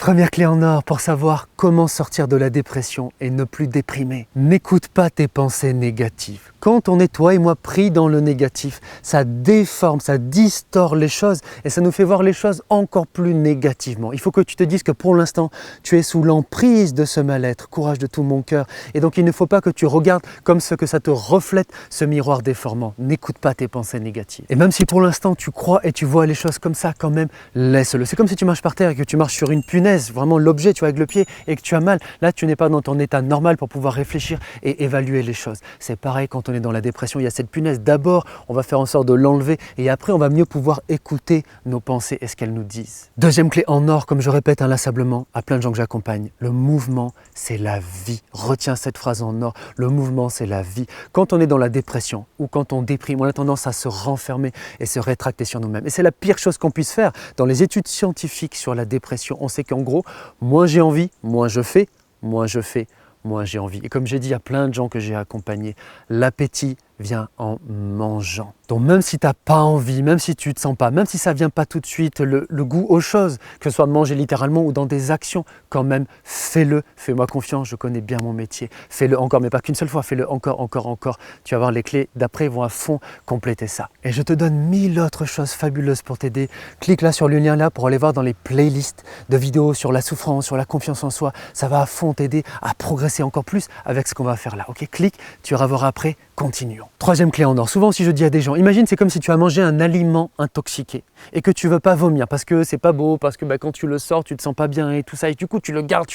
Première clé en or pour savoir comment sortir de la dépression et ne plus déprimer. N'écoute pas tes pensées négatives. Quand on est toi et moi pris dans le négatif, ça déforme, ça distord les choses et ça nous fait voir les choses encore plus négativement. Il faut que tu te dises que pour l'instant, tu es sous l'emprise de ce mal-être. Courage de tout mon cœur. Et donc il ne faut pas que tu regardes comme ce que ça te reflète, ce miroir déformant. N'écoute pas tes pensées négatives. Et même si pour l'instant tu crois et tu vois les choses comme ça, quand même, laisse-le. C'est comme si tu marches par terre et que tu marches sur une punaise, vraiment l'objet, tu vois, avec le pied et que tu as mal. Là, tu n'es pas dans ton état normal pour pouvoir réfléchir et évaluer les choses. C'est pareil quand on est dans la dépression, il y a cette punaise. D'abord, on va faire en sorte de l'enlever et après, on va mieux pouvoir écouter nos pensées et ce qu'elles nous disent. Deuxième clé en or, comme je répète inlassablement à plein de gens que j'accompagne, le mouvement, c'est la vie. Retiens cette phrase en or, le mouvement, c'est la vie. Quand on est dans la dépression ou quand on déprime, on a tendance à se renfermer et se rétracter sur nous-mêmes. Et c'est la pire chose qu'on puisse faire. Dans les études scientifiques sur la dépression, on sait qu'en gros, moins j'ai envie, moins je fais, moins je fais, moins j'ai envie. Et comme j'ai dit à plein de gens que j'ai accompagnés, l'appétit vient en mangeant. Donc même si tu n'as pas envie, même si tu ne te sens pas, même si ça ne vient pas tout de suite, le goût aux choses, que ce soit manger littéralement ou dans des actions, quand même, fais-le, fais-moi confiance, je connais bien mon métier. Fais-le encore, mais pas qu'une seule fois, fais-le encore, encore, encore. Tu vas voir, les clés d'après vont à fond compléter ça. Et je te donne 1000 autres choses fabuleuses pour t'aider. Clique là sur le lien là pour aller voir dans les playlists de vidéos sur la souffrance, sur la confiance en soi. Ça va à fond t'aider à progresser encore plus avec ce qu'on va faire là. Ok, clique, tu iras voir après, continuons. Troisième clé en or, souvent si je dis à des gens, imagine c'est comme si tu as mangé un aliment intoxiqué et que tu ne veux pas vomir parce que c'est pas beau, parce que quand tu le sors tu te sens pas bien et tout ça et du coup tu le gardes.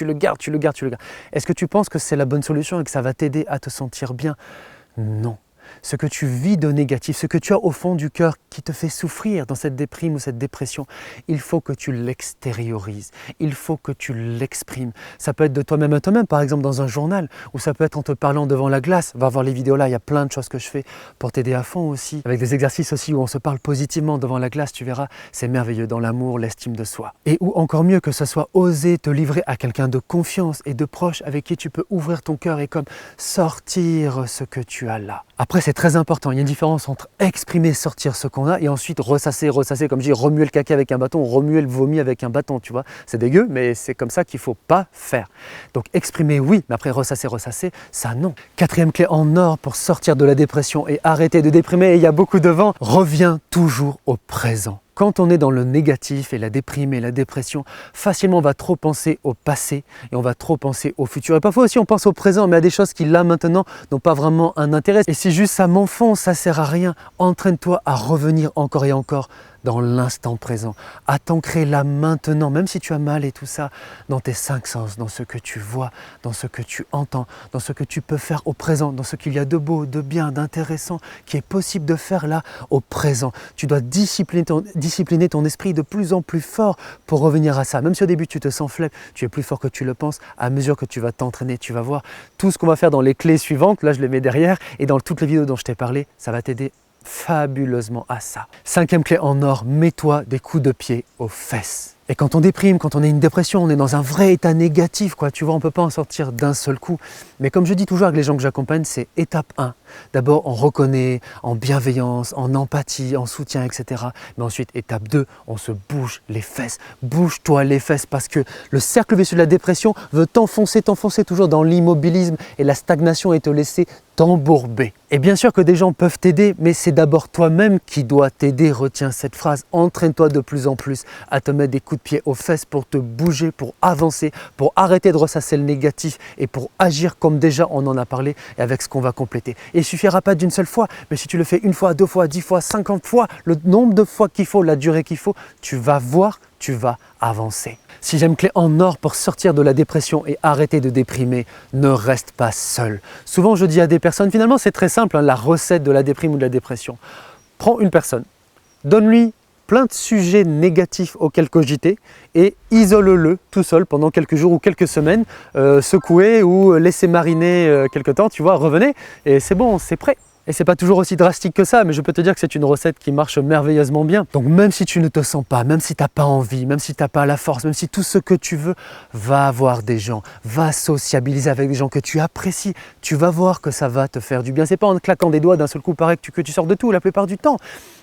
Est-ce que tu penses que c'est la bonne solution et que ça va t'aider à te sentir bien? Non. Ce que tu vis de négatif, ce que tu as au fond du cœur qui te fait souffrir dans cette déprime ou cette dépression, il faut que tu l'extériorises, il faut que tu l'exprimes. Ça peut être de toi-même à toi-même, par exemple dans un journal, ou ça peut être en te parlant devant la glace. Va voir les vidéos là, il y a plein de choses que je fais pour t'aider à fond aussi. Avec des exercices aussi où on se parle positivement devant la glace, tu verras, c'est merveilleux dans l'amour, l'estime de soi. Et ou encore mieux que ce soit oser te livrer à quelqu'un de confiance et de proche avec qui tu peux ouvrir ton cœur et comme sortir ce que tu as là. Après, c'est très important, il y a une différence entre exprimer, sortir ce qu'on a et ensuite ressasser, comme je dis, remuer le caca avec un bâton, remuer le vomi avec un bâton, tu vois. C'est dégueu, mais c'est comme ça qu'il ne faut pas faire. Donc exprimer, oui, mais après ressasser, ça non. Quatrième clé en or pour sortir de la dépression et arrêter de déprimer, et il y a beaucoup de vent, reviens toujours au présent. Quand on est dans le négatif et la déprime et la dépression, facilement on va trop penser au passé et on va trop penser au futur. Et parfois aussi on pense au présent, mais à des choses qui là maintenant n'ont pas vraiment un intérêt. Et si juste ça m'enfonce, ça ne sert à rien. Entraîne-toi à revenir encore et encore dans l'instant présent, à t'ancrer là maintenant, même si tu as mal et tout ça, dans tes 5 sens, dans ce que tu vois, dans ce que tu entends, dans ce que tu peux faire au présent, dans ce qu'il y a de beau, de bien, d'intéressant, qui est possible de faire là au présent. Tu dois discipliner ton esprit de plus en plus fort pour revenir à ça. Même si au début tu te sens faible, tu es plus fort que tu le penses. À mesure que tu vas t'entraîner, tu vas voir tout ce qu'on va faire dans les clés suivantes. Là, je les mets derrière et dans toutes les vidéos dont je t'ai parlé, ça va t'aider fabuleusement à ça. Cinquième clé en or, mets-toi des coups de pied aux fesses. Et quand on déprime, quand on est une dépression, on est dans un vrai état négatif, quoi. Tu vois, on ne peut pas en sortir d'un seul coup. Mais comme je dis toujours avec les gens que j'accompagne, c'est étape 1. D'abord, on reconnaît en bienveillance, en empathie, en soutien, etc. Mais ensuite, étape 2, on se bouge les fesses. Bouge-toi les fesses parce que le cercle vicieux de la dépression veut t'enfoncer toujours dans l'immobilisme et la stagnation et te laisser t'embourber. Et bien sûr que des gens peuvent t'aider, mais c'est d'abord toi-même qui dois t'aider. Retiens cette phrase, entraîne-toi de plus en plus à te mettre des coups de pied aux fesses pour te bouger, pour avancer, pour arrêter de ressasser le négatif et pour agir comme déjà on en a parlé et avec ce qu'on va compléter. Et il ne suffira pas d'une seule fois, mais si tu le fais une fois, 2 fois, 10 fois, 50 fois, le nombre de fois qu'il faut, la durée qu'il faut, tu vas voir, tu vas avancer. Sixième clé en or pour sortir de la dépression et arrêter de déprimer, ne reste pas seul. Souvent je dis à des personnes, finalement c'est très simple, la recette de la déprime ou de la dépression. Prends une personne, donne-lui plein de sujets négatifs auxquels cogiter et isole-le tout seul pendant quelques jours ou quelques semaines, secouez ou laissez mariner quelque temps, tu vois, revenez et c'est bon, c'est prêt. Et c'est pas toujours aussi drastique que ça, mais je peux te dire que c'est une recette qui marche merveilleusement bien. Donc même si tu ne te sens pas, même si tu n'as pas envie, même si tu n'as pas la force, même si tout ce que tu veux, va voir des gens, va sociabiliser avec des gens que tu apprécies. Tu vas voir que ça va te faire du bien. C'est pas en claquant des doigts d'un seul coup, pareil, que tu sors de tout la plupart du temps.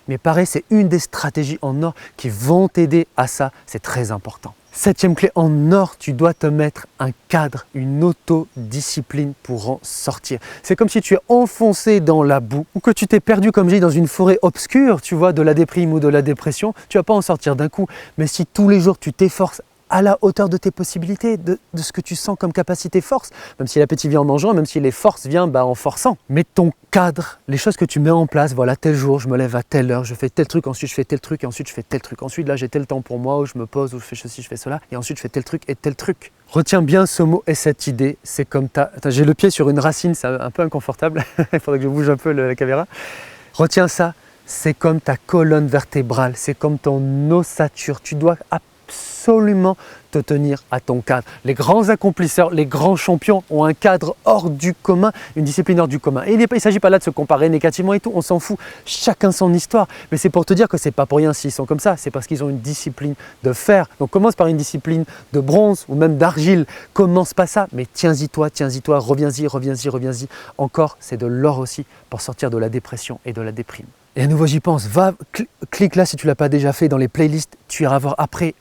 Mais pareil, c'est une des stratégies en or qui vont t'aider à ça. C'est très important. Septième clé en or, tu dois te mettre un cadre, une autodiscipline pour en sortir. C'est comme si tu es enfoncé dans la boue ou que tu t'es perdu, comme je dis, dans une forêt obscure, tu vois, de la déprime ou de la dépression. Tu ne vas pas en sortir d'un coup, mais si tous les jours tu t'efforces à la hauteur de tes possibilités, de ce que tu sens comme capacité force, même si l'appétit vient en mangeant, même si les forces viennent en forçant. Mais ton cadre, les choses que tu mets en place, voilà, tel jour, je me lève à telle heure, je fais tel truc, ensuite je fais tel truc, et ensuite je fais tel truc. Ensuite là j'ai tel temps pour moi, où je me pose, où je fais ceci, je fais cela, et ensuite je fais tel truc et tel truc. Retiens bien ce mot et cette idée, c'est comme j'ai le pied sur une racine, c'est un peu inconfortable, il faudrait que je bouge un peu la caméra. Retiens ça, c'est comme ta colonne vertébrale, c'est comme ton ossature, tu dois absolument te tenir à ton cadre. Les grands accomplisseurs, les grands champions ont un cadre hors du commun, une discipline hors du commun. Et il ne s'agit pas là de se comparer négativement et tout, on s'en fout, chacun son histoire. Mais c'est pour te dire que c'est pas pour rien s'ils sont comme ça, c'est parce qu'ils ont une discipline de fer. Donc commence par une discipline de bronze ou même d'argile, commence pas ça, mais tiens-y toi, reviens-y, reviens-y, reviens-y. Encore, c'est de l'or aussi pour sortir de la dépression et de la déprime. Et à nouveau j'y pense, va, clique là si tu ne l'as pas déjà fait dans les playlists, tu iras voir après.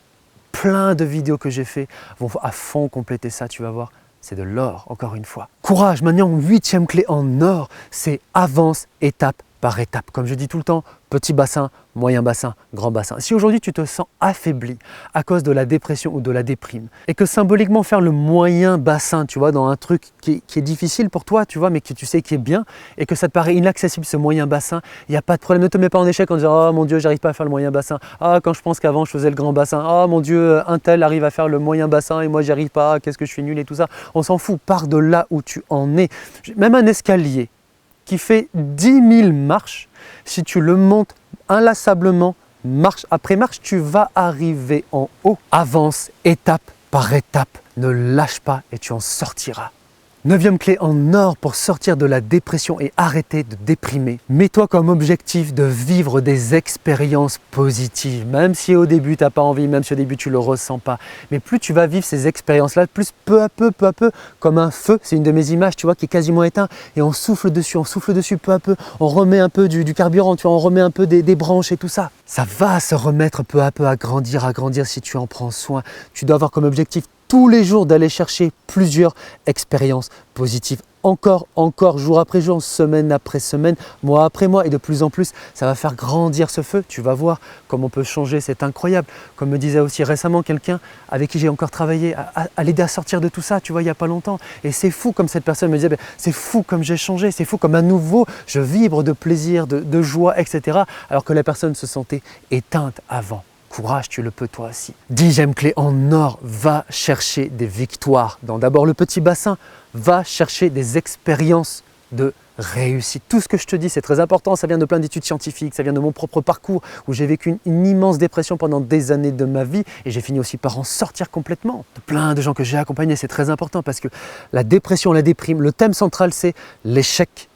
Plein de vidéos que j'ai fait vont à fond compléter ça, tu vas voir, c'est de l'or, encore une fois. Courage, maintenant, huitième clé en or, c'est avance étape par étape. Comme je dis tout le temps, petit bassin, moyen bassin, grand bassin. Si aujourd'hui tu te sens affaibli à cause de la dépression ou de la déprime et que symboliquement faire le moyen bassin, tu vois, dans un truc qui est difficile pour toi, tu vois, mais que tu sais qui est bien et que ça te paraît inaccessible ce moyen bassin, il n'y a pas de problème. Ne te mets pas en échec en disant « Oh mon Dieu, j'arrive pas à faire le moyen bassin. Ah, quand je pense qu'avant je faisais le grand bassin. Oh mon Dieu, un tel arrive à faire le moyen bassin et moi j'y arrive pas. Qu'est-ce que je suis nul et tout ça. » On s'en fout, pars de là où tu en es. Même un escalier qui fait 10 000 marches, si tu le montes inlassablement, marche après marche, tu vas arriver en haut. Avance étape par étape, ne lâche pas et tu en sortiras. Neuvième clé en or pour sortir de la dépression et arrêter de déprimer. Mets-toi comme objectif de vivre des expériences positives, même si au début tu n'as pas envie, même si au début tu ne le ressens pas. Mais plus tu vas vivre ces expériences-là, plus peu à peu, comme un feu, c'est une de mes images, tu vois, qui est quasiment éteint, et on souffle dessus peu à peu, on remet un peu du carburant, tu vois, on remet un peu des branches et tout ça. Ça va se remettre peu à peu à grandir si tu en prends soin. Tu dois avoir comme objectif tous les jours d'aller chercher plusieurs expériences positives. Encore, jour après jour, semaine après semaine, mois après mois, et de plus en plus, ça va faire grandir ce feu. Tu vas voir comment on peut changer, c'est incroyable. Comme me disait aussi récemment quelqu'un avec qui j'ai encore travaillé, à l'aider à sortir de tout ça, tu vois, il n'y a pas longtemps. Et c'est fou comme cette personne me disait, c'est fou comme j'ai changé, c'est fou comme à nouveau, je vibre de plaisir, de joie, etc. Alors que la personne se sentait éteinte avant. Courage, tu le peux toi aussi. Dixième clé en or, va chercher des victoires. Dans d'abord le petit bassin, va chercher des expériences de réussite. Tout ce que je te dis, c'est très important, ça vient de plein d'études scientifiques, ça vient de mon propre parcours où j'ai vécu une immense dépression pendant des années de ma vie et j'ai fini aussi par en sortir complètement. De plein de gens que j'ai accompagnés, c'est très important parce que la dépression, la déprime, le thème central c'est l'échec,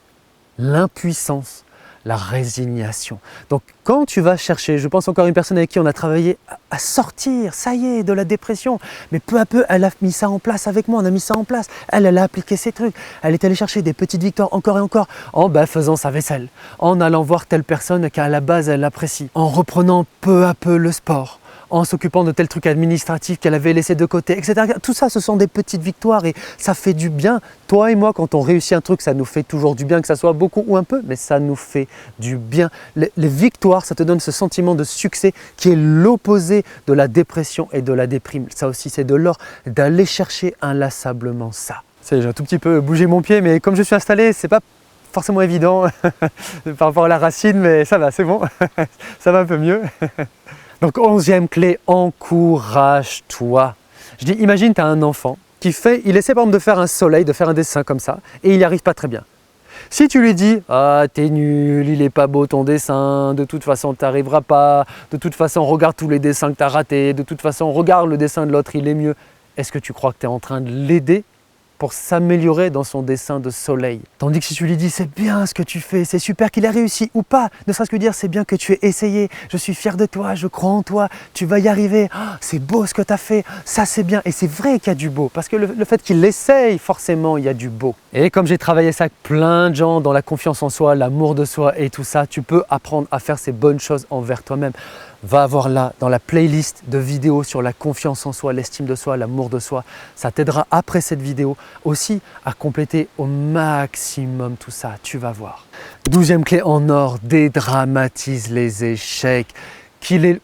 l'impuissance, la résignation. Donc quand tu vas chercher, je pense encore à une personne avec qui on a travaillé à sortir, ça y est, de la dépression, mais peu à peu elle a mis ça en place avec moi, on a mis ça en place, elle a appliqué ses trucs, elle est allée chercher des petites victoires encore et encore, en faisant sa vaisselle, en allant voir telle personne qu'à la base elle apprécie, en reprenant peu à peu le sport, en s'occupant de tel truc administratif qu'elle avait laissé de côté, etc. Tout ça, ce sont des petites victoires et ça fait du bien. Toi et moi, quand on réussit un truc, ça nous fait toujours du bien, que ça soit beaucoup ou un peu, mais ça nous fait du bien. Les victoires, ça te donne ce sentiment de succès qui est l'opposé de la dépression et de la déprime. Ça aussi, c'est de l'or, d'aller chercher inlassablement ça. J'ai un tout petit peu bougé mon pied, mais comme je suis installé, c'est pas forcément évident par rapport à la racine, mais ça va, c'est bon, ça va un peu mieux. Donc 11e clé, encourage-toi. Je dis, imagine tu as un enfant il essaie par exemple de faire un soleil, de faire un dessin comme ça, et il n'y arrive pas très bien. Si tu lui dis « Ah, t'es nul, il est pas beau ton dessin, de toute façon tu n'arriveras pas, de toute façon regarde tous les dessins que tu as ratés, de toute façon regarde le dessin de l'autre, il est mieux », est-ce que tu crois que tu es en train de l'aider pour s'améliorer dans son dessin de soleil? Tandis que si tu lui dis c'est bien ce que tu fais, c'est super qu'il a réussi ou pas, ne serait-ce que dire c'est bien que tu aies essayé, je suis fier de toi, je crois en toi, tu vas y arriver, oh, c'est beau ce que tu as fait, ça c'est bien. Et c'est vrai qu'il y a du beau, parce que le fait qu'il essaye, forcément il y a du beau. Et comme j'ai travaillé ça avec plein de gens dans la confiance en soi, l'amour de soi et tout ça, tu peux apprendre à faire ces bonnes choses envers toi-même. va avoir là, dans la playlist de vidéos sur la confiance en soi, l'estime de soi, l'amour de soi. Ça t'aidera après cette vidéo aussi à compléter au maximum tout ça, tu vas voir. 12e clé en or, dédramatise les échecs.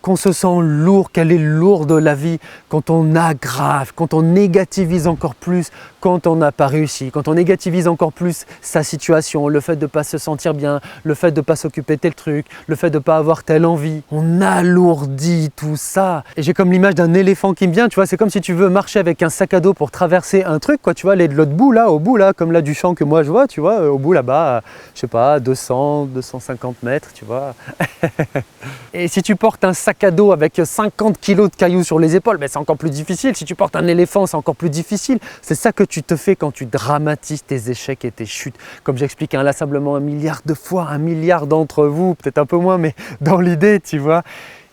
Qu'on se sent lourd, qu'elle est lourde la vie, quand on aggrave, quand on négativise encore plus, quand on n'a pas réussi, quand on négativise encore plus sa situation, le fait de ne pas se sentir bien, le fait de ne pas s'occuper de tel truc, le fait de ne pas avoir telle envie, on alourdit tout ça. Et j'ai comme l'image d'un éléphant qui me vient, tu vois, c'est comme si tu veux marcher avec un sac à dos pour traverser un truc, quoi, tu vois, aller de l'autre bout là, au bout là, comme là du champ que moi je vois, tu vois, au bout là-bas, je sais pas, 200, 250 mètres, tu vois. Et si tu portes un sac à dos avec 50 kilos de cailloux sur les épaules, ben c'est encore plus difficile. Si tu portes un éléphant, c'est encore plus difficile. C'est ça que tu te fais quand tu dramatises tes échecs et tes chutes. Comme j'explique inlassablement 1 milliard de fois, 1 milliard d'entre vous, peut-être un peu moins, mais dans l'idée, tu vois.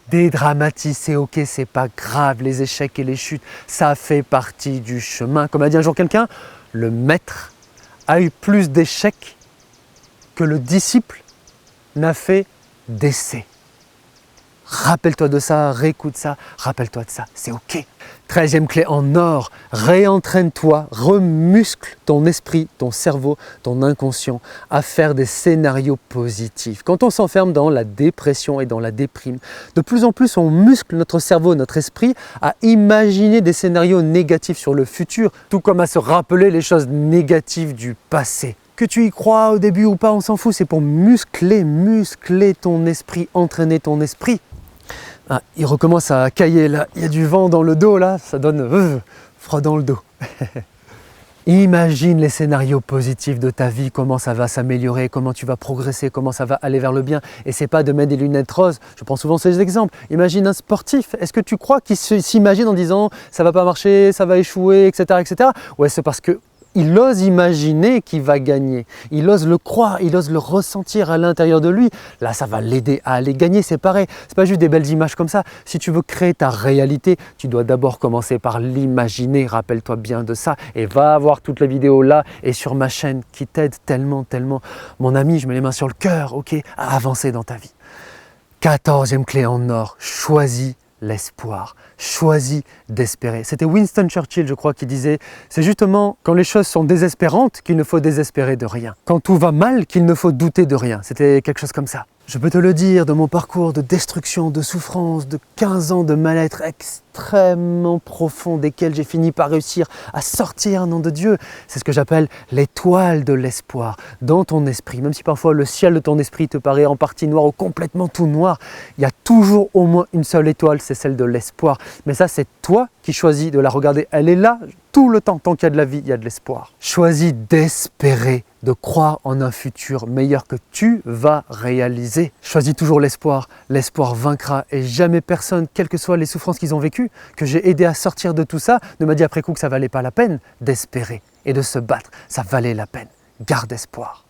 Dédramatise, c'est ok, c'est pas grave, les échecs et les chutes, ça fait partie du chemin. Comme a dit un jour quelqu'un, le maître a eu plus d'échecs que le disciple n'a fait d'essais. Rappelle-toi de ça, réécoute ça, rappelle-toi de ça, c'est ok. 13e clé en or, réentraîne-toi, remuscle ton esprit, ton cerveau, ton inconscient à faire des scénarios positifs. Quand on s'enferme dans la dépression et dans la déprime, de plus en plus on muscle notre cerveau, notre esprit à imaginer des scénarios négatifs sur le futur, tout comme à se rappeler les choses négatives du passé. Que tu y crois au début ou pas, on s'en fout, c'est pour muscler ton esprit, entraîner ton esprit. Ah, il recommence à cailler là, il y a du vent dans le dos là, ça donne froid dans le dos. Imagine les scénarios positifs de ta vie, comment ça va s'améliorer, comment tu vas progresser, comment ça va aller vers le bien. Et c'est pas de mettre des lunettes roses, je prends souvent ces exemples. Imagine un sportif, est-ce que tu crois qu'il s'imagine en disant ça va pas marcher, ça va échouer, etc. etc. Ouais, c'est parce que il ose imaginer qu'il va gagner, il ose le croire, il ose le ressentir à l'intérieur de lui. Là, ça va l'aider à aller gagner, c'est pareil. C'est pas juste des belles images comme ça. Si tu veux créer ta réalité, tu dois d'abord commencer par l'imaginer. Rappelle-toi bien de ça et va voir toutes les vidéos là et sur ma chaîne qui t'aident tellement, tellement. Mon ami, je mets les mains sur le cœur, ok, à avancer dans ta vie. 14e clé en or, choisis l'espoir. Choisis d'espérer. C'était Winston Churchill, je crois, qui disait « C'est justement quand les choses sont désespérantes qu'il ne faut désespérer de rien. Quand tout va mal qu'il ne faut douter de rien. » C'était quelque chose comme ça. Je peux te le dire, de mon parcours de destruction, de souffrance, de 15 ans de mal-être extrêmement profond desquels j'ai fini par réussir à sortir, nom de Dieu. C'est ce que j'appelle l'étoile de l'espoir dans ton esprit. Même si parfois le ciel de ton esprit te paraît en partie noir ou complètement tout noir, il y a toujours au moins une seule étoile, c'est celle de l'espoir. Mais ça, c'est toi qui choisis de la regarder. Elle est là tout le temps. Tant qu'il y a de la vie, il y a de l'espoir. Choisis d'espérer, de croire en un futur meilleur que tu vas réaliser. Choisis toujours l'espoir. L'espoir vaincra et jamais personne, quelles que soient les souffrances qu'ils ont vécues, que j'ai aidé à sortir de tout ça, ne m'a dit après coup que ça valait pas la peine d'espérer et de se battre. Ça valait la peine. Garde espoir.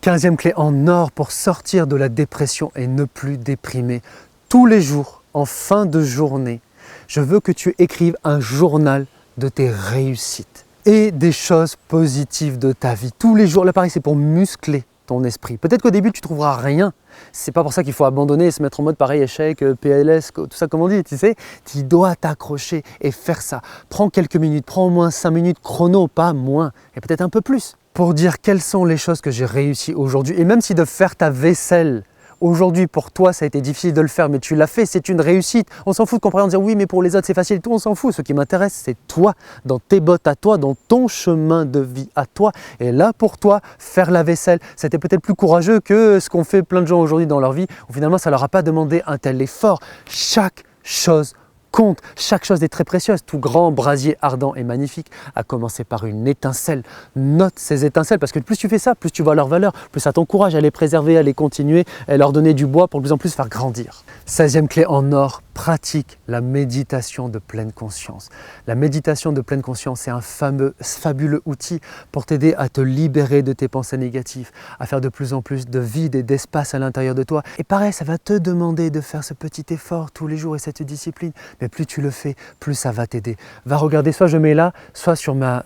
15e clé en or pour sortir de la dépression et ne plus déprimer. Tous les jours, en fin de journée, je veux que tu écrives un journal de tes réussites et des choses positives de ta vie. Tous les jours, là pareil, c'est pour muscler ton esprit. Peut-être qu'au début, tu ne trouveras rien. C'est pas pour ça qu'il faut abandonner et se mettre en mode pareil, échec, PLS, tout ça comme on dit, tu sais. Tu dois t'accrocher et faire ça. Prends quelques minutes, prends au moins 5 minutes chrono, pas moins, et peut-être un peu plus, pour dire quelles sont les choses que j'ai réussi aujourd'hui. Et même si de faire ta vaisselle, aujourd'hui, pour toi, ça a été difficile de le faire, mais tu l'as fait, c'est une réussite. On s'en fout de comprendre, de dire oui, mais pour les autres, c'est facile. Tout, on s'en fout. Ce qui m'intéresse, c'est toi, dans tes bottes à toi, dans ton chemin de vie à toi. Et là, pour toi, faire la vaisselle, c'était peut-être plus courageux que ce qu'ont fait plein de gens aujourd'hui dans leur vie, où finalement, ça ne leur a pas demandé un tel effort. Chaque chose compte, chaque chose est très précieuse. Tout grand brasier ardent et magnifique a commencé par une étincelle. Note ces étincelles parce que plus tu fais ça, plus tu vois leur valeur, plus ça t'encourage à les préserver, à les continuer, à leur donner du bois pour de plus en plus faire grandir. 16e clé en or, pratique la méditation de pleine conscience. La méditation de pleine conscience, c'est un fabuleux outil pour t'aider à te libérer de tes pensées négatives, à faire de plus en plus de vide et d'espace à l'intérieur de toi. Et pareil, ça va te demander de faire ce petit effort tous les jours et cette discipline. Mais plus tu le fais, plus ça va t'aider. Va regarder, soit je mets là, soit sur ma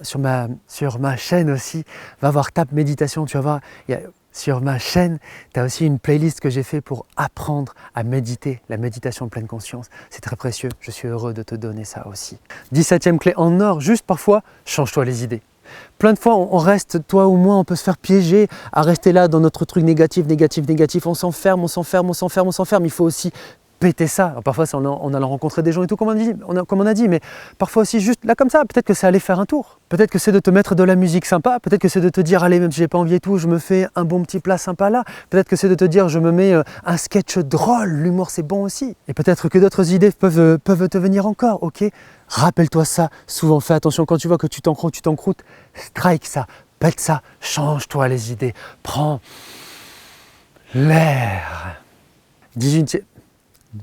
chaîne aussi. Va voir, tape méditation, tu vas voir, il y a Sur ma chaîne, tu as aussi une playlist que j'ai fait pour apprendre à méditer, la méditation de pleine conscience. C'est très précieux, je suis heureux de te donner ça aussi. 17e clé en or, juste parfois, change-toi les idées. Plein de fois, on reste, toi ou moi, on peut se faire piéger à rester là dans notre truc négatif, négatif, négatif. On s'enferme, on s'enferme, on s'enferme, on s'enferme. Il faut aussi péter ça. Alors parfois, c'est en allant rencontrer des gens et tout, comme on a dit, mais parfois aussi juste là comme ça, peut-être que c'est aller faire un tour. Peut-être que c'est de te mettre de la musique sympa, peut-être que c'est de te dire, allez, même si j'ai pas envie et tout, je me fais un bon petit plat sympa là. Peut-être que c'est de te dire, je me mets un sketch drôle, l'humour c'est bon aussi. Et peut-être que d'autres idées peuvent te venir encore, ok? Rappelle-toi ça, souvent fais attention quand tu vois que tu t'encroutes, strike ça, pète ça, change-toi les idées, prends l'air.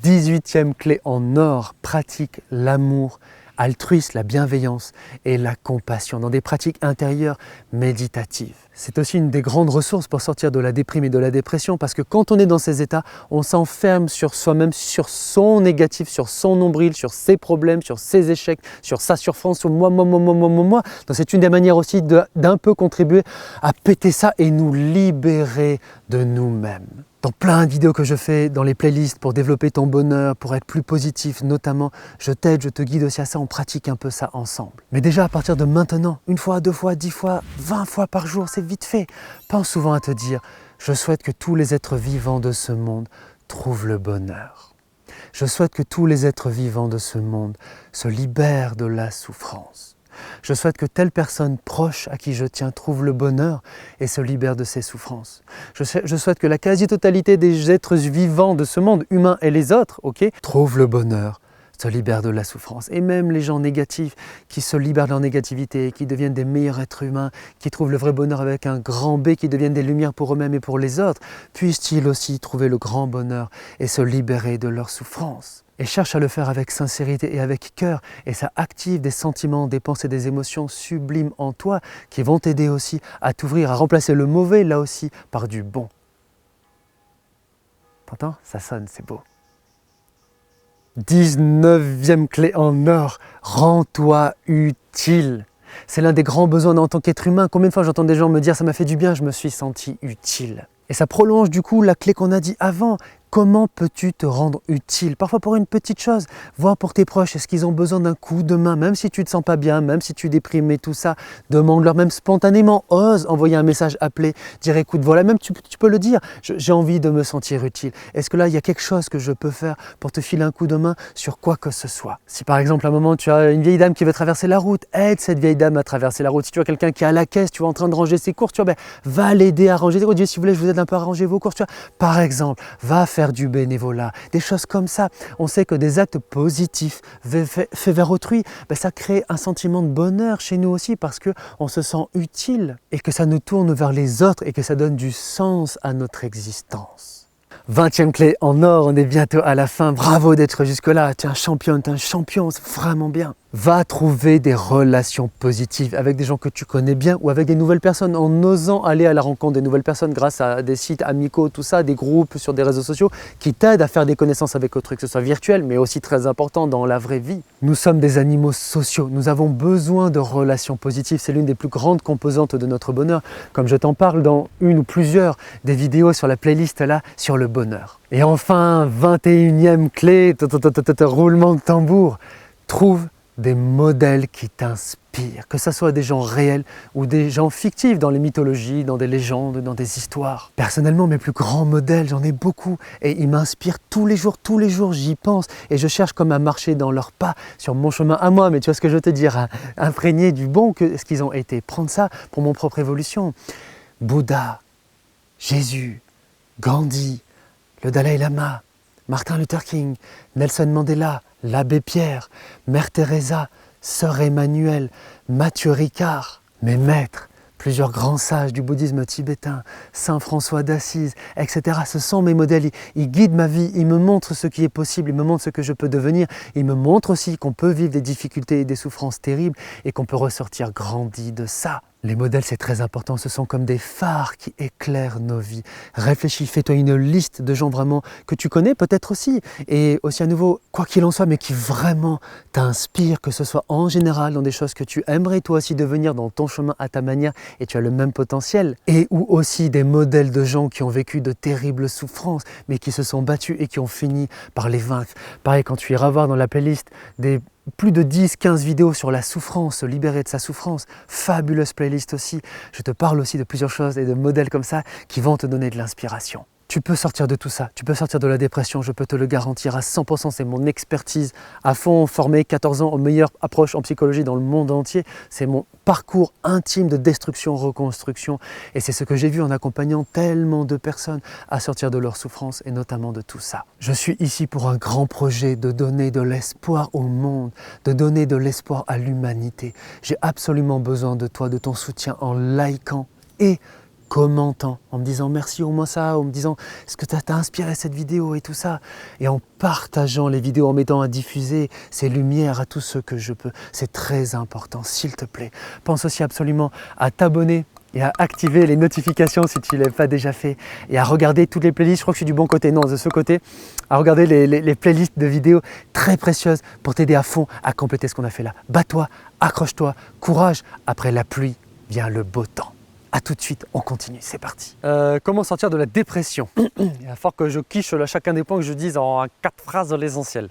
18e clé en or, pratique l'amour altruiste, la bienveillance et la compassion dans des pratiques intérieures méditatives. C'est aussi une des grandes ressources pour sortir de la déprime et de la dépression parce que quand on est dans ces états, on s'enferme sur soi-même, sur son négatif, sur son nombril, sur ses problèmes, sur ses échecs, sur sa souffrance, sur moi. Donc c'est une des manières aussi d'un peu contribuer à péter ça et nous libérer de nous-mêmes. Dans plein de vidéos que je fais, dans les playlists pour développer ton bonheur, pour être plus positif notamment, je t'aide, je te guide aussi à ça, on pratique un peu ça ensemble. Mais déjà à partir de maintenant, 1 fois, 2 fois, 10 fois, 20 fois par jour, c'est vite fait. Pense souvent à te dire, je souhaite que tous les êtres vivants de ce monde trouvent le bonheur. Je souhaite que tous les êtres vivants de ce monde se libèrent de la souffrance. Je souhaite que telle personne proche à qui je tiens trouve le bonheur et se libère de ses souffrances. Je souhaite que la quasi-totalité des êtres vivants de ce monde, humains et les autres, trouvent le bonheur, se libèrent de la souffrance. Et même les gens négatifs qui se libèrent de leur négativité, qui deviennent des meilleurs êtres humains, qui trouvent le vrai bonheur avec un grand B, qui deviennent des lumières pour eux-mêmes et pour les autres, puissent-ils aussi trouver le grand bonheur et se libérer de leur souffrance. Et cherche à le faire avec sincérité et avec cœur, et ça active des sentiments, des pensées, des émotions sublimes en toi qui vont t'aider aussi à t'ouvrir, à remplacer le mauvais là aussi par du bon. T'entends? Ça sonne, c'est beau. 19e clé en or, rends-toi utile. C'est l'un des grands besoins en tant qu'être humain. Combien de fois j'entends des gens me dire « ça m'a fait du bien, je me suis senti utile ». Et ça prolonge du coup la clé qu'on a dit avant. Comment peux-tu te rendre utile? Parfois pour une petite chose, voir pour tes proches, est-ce qu'ils ont besoin d'un coup de main, même si tu ne te sens pas bien, même si tu es déprimé, tout ça, demande-leur même spontanément, ose envoyer un message, appeler, dire écoute, voilà, même tu peux le dire, j'ai envie de me sentir utile. Est-ce que là, il y a quelque chose que je peux faire pour te filer un coup de main sur quoi que ce soit? Si par exemple, à un moment, tu as une vieille dame qui veut traverser la route, aide cette vieille dame à traverser la route. Si tu as quelqu'un qui est à la caisse, tu es en train de ranger ses courses, tu vois, va l'aider à ranger ses courses. Si vous voulez, je vous aide un peu à ranger vos courses, tu vois. Par exemple, va faire du bénévolat, des choses comme ça. On sait que des actes positifs faits vers autrui, ça crée un sentiment de bonheur chez nous aussi parce qu'on se sent utile et que ça nous tourne vers les autres et que ça donne du sens à notre existence. 20e clé en or, on est bientôt à la fin. Bravo d'être jusque-là, tu es un champion, c'est vraiment bien. Va trouver des relations positives avec des gens que tu connais bien ou avec des nouvelles personnes en osant aller à la rencontre des nouvelles personnes grâce à des sites amicaux, tout ça, des groupes sur des réseaux sociaux qui t'aident à faire des connaissances avec autrui, que ce soit virtuel mais aussi très important dans la vraie vie. Nous sommes des animaux sociaux, nous avons besoin de relations positives, c'est l'une des plus grandes composantes de notre bonheur, comme je t'en parle dans une ou plusieurs des vidéos sur la playlist là sur le bonheur. Et enfin, 21e clé, roulement de tambour, trouve des modèles qui t'inspirent, que ce soit des gens réels ou des gens fictifs dans les mythologies, dans des légendes, dans des histoires. Personnellement, mes plus grands modèles, j'en ai beaucoup et ils m'inspirent tous les jours, j'y pense et je cherche comme à marcher dans leurs pas sur mon chemin à moi, mais tu vois ce que je veux te dire, imprégné du bon que ce qu'ils ont été, prendre ça pour mon propre évolution. Bouddha, Jésus, Gandhi, le Dalai Lama, Martin Luther King, Nelson Mandela, l'abbé Pierre, Mère Teresa, Sœur Emmanuelle, Mathieu Ricard, mes maîtres, plusieurs grands sages du bouddhisme tibétain, Saint François d'Assise, etc. Ce sont mes modèles, ils guident ma vie, ils me montrent ce qui est possible, ils me montrent ce que je peux devenir, ils me montrent aussi qu'on peut vivre des difficultés et des souffrances terribles et qu'on peut ressortir grandi de ça. Les modèles, c'est très important, ce sont comme des phares qui éclairent nos vies. Réfléchis, fais-toi une liste de gens vraiment que tu connais peut-être aussi, et aussi à nouveau, quoi qu'il en soit, mais qui vraiment t'inspirent, que ce soit en général dans des choses que tu aimerais toi aussi devenir dans ton chemin à ta manière, et tu as le même potentiel, et ou aussi des modèles de gens qui ont vécu de terribles souffrances, mais qui se sont battus et qui ont fini par les vaincre. Pareil, quand tu iras voir dans la playlist des plus de 10-15 vidéos sur la souffrance, se libérer de sa souffrance, fabuleuse playlist aussi. Je te parle aussi de plusieurs choses et de modèles comme ça qui vont te donner de l'inspiration. Tu peux sortir de tout ça, tu peux sortir de la dépression, je peux te le garantir à 100%, c'est mon expertise à fond, formé 14 ans aux meilleures approches en psychologie dans le monde entier. C'est mon parcours intime de destruction, reconstruction, et c'est ce que j'ai vu en accompagnant tellement de personnes à sortir de leur souffrance et notamment de tout ça. Je suis ici pour un grand projet de donner de l'espoir au monde, de donner de l'espoir à l'humanité. J'ai absolument besoin de toi, de ton soutien en likant et commentant, en me disant merci au moins ça, en me disant ce que t'a inspiré cette vidéo et tout ça, et en partageant les vidéos, en m'aidant à diffuser ces lumières à tous ceux que je peux. C'est très important, s'il te plaît. Pense aussi absolument à t'abonner et à activer les notifications si tu ne l'as pas déjà fait, et à regarder toutes les playlists. Je crois que je suis du bon côté, non, de ce côté, à regarder les playlists de vidéos très précieuses pour t'aider à fond à compléter ce qu'on a fait là. Bats-toi, accroche-toi, courage, après la pluie vient le beau temps. A tout de suite, on continue, c'est parti. Comment sortir de la dépression? Il va falloir que je quiche là, chacun des points que je dise en 4 phrases l'essentiel.